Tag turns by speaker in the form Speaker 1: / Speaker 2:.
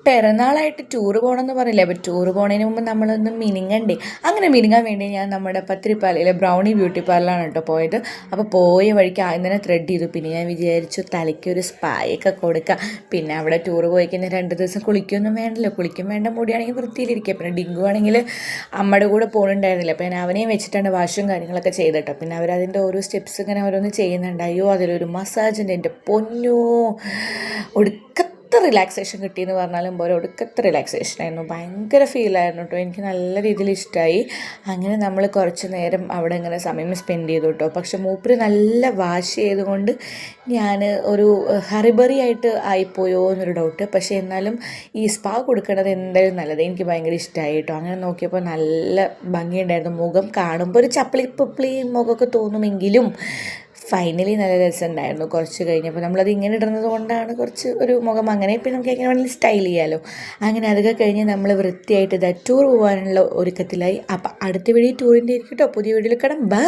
Speaker 1: പിറന്നാളായിട്ട് tour പോകണമെന്ന് പറയില്ലേ. അപ്പോൾ ടൂറ് പോണതിന് മുമ്പ് നമ്മളൊന്ന് മിനുങ്ങണ്ടേ. അങ്ങനെ മിനുങ്ങാൻ വേണ്ടി ഞാൻ നമ്മുടെ പത്തിരിപ്പാലയിലെ ബ്രൗണി ബ്യൂട്ടി പാർലറാണ് കേട്ടോ പോയത്. അപ്പോൾ പോയ വഴിക്ക് ആദ്യം തന്നെ ത്രെഡ് ചെയ്തു. പിന്നെ ഞാൻ വിചാരിച്ചു തലയ്ക്കൊരു സ്പായൊക്കെ കൊടുക്കാം. പിന്നെ അവിടെ ടൂറ് പോയി കഴിഞ്ഞാൽ 2 ദിവസം കുളിക്കൊന്നും വേണ്ടല്ലോ. കുളിക്കും വേണ്ട, മുടിയാണെങ്കിൽ വൃത്തിയിലിരിക്കുക. പിന്നെ ഡിങ്കു ആണെങ്കിൽ അമ്മയുടെ കൂടെ പോകുന്നുണ്ടായിരുന്നില്ല. അപ്പോൾ ഞാൻ അവനെയും വെച്ചിട്ടാണ് വാഷും കാര്യങ്ങളൊക്കെ ചെയ്തിട്ടോ. പിന്നെ അവരതിൻ്റെ ഓരോ സ്റ്റെപ്സ് ഇങ്ങനെ ഓരോന്ന് ചെയ്യുന്നുണ്ട്. അയ്യോ അതിലൊരു മസാജിൻ്റെ എൻ്റെ പൊന്നോ, ഒടുക്കത്തെ റിലാക്സേഷൻ കിട്ടിയെന്ന് പറഞ്ഞാലും പോലെ ഒടുക്കത്തെ റിലാക്സേഷൻ ആയിരുന്നു. ഭയങ്കര ഫീലായിരുന്നു കേട്ടോ. എനിക്ക് നല്ല രീതിയിൽ ഇഷ്ടമായി. അങ്ങനെ നമ്മൾ കുറച്ച് നേരം അവിടെ ഇങ്ങനെ സമയം സ്പെൻഡ് ചെയ്തു കേട്ടോ. പക്ഷെ മൂപ്പര് നല്ല വാഷ് ചെയ്തുകൊണ്ട് ഞാൻ ഒരു ഹറിബറി ആയിട്ട് ആയിപ്പോയോ എന്നൊരു ഡൗട്ട്. പക്ഷേ എന്നാലും ഈ സ്പാ കൊടുക്കുന്നത് എന്തായാലും നല്ലത്. എനിക്ക് ഭയങ്കര ഇഷ്ടമായി കേട്ടോ. അങ്ങനെ നോക്കിയപ്പോൾ നല്ല ഭംഗിയുണ്ടായിരുന്നു. മുഖം കാണുമ്പോൾ ഒരു ചപ്പിളി പുപ്പിളി മുഖമൊക്കെ തോന്നുമെങ്കിലും ഫൈനലി നല്ല രസമുണ്ടായിരുന്നു. കുറച്ച് കഴിഞ്ഞപ്പോൾ നമ്മളത് ഇങ്ങനെ ഇടുന്നത് കൊണ്ടാണ് കുറച്ച് ഒരു മുഖം അങ്ങനെ, പിന്നെ നമുക്ക് എങ്ങനെ വേണമെങ്കിലും സ്റ്റൈൽ ചെയ്യാമല്ലോ. അങ്ങനെ അതൊക്കെ കഴിഞ്ഞ് നമ്മൾ വൃത്തിയായിട്ട് ടൂർ പോകാനുള്ള ഒരുക്കത്തിലായി. അപ്പം അടുത്ത വീഡിയോ ടൂറിൻ്റെ ആയിരിക്കും കേട്ടോ. പുതിയ വീഡിയോയിൽ കാണാം. ബൈ.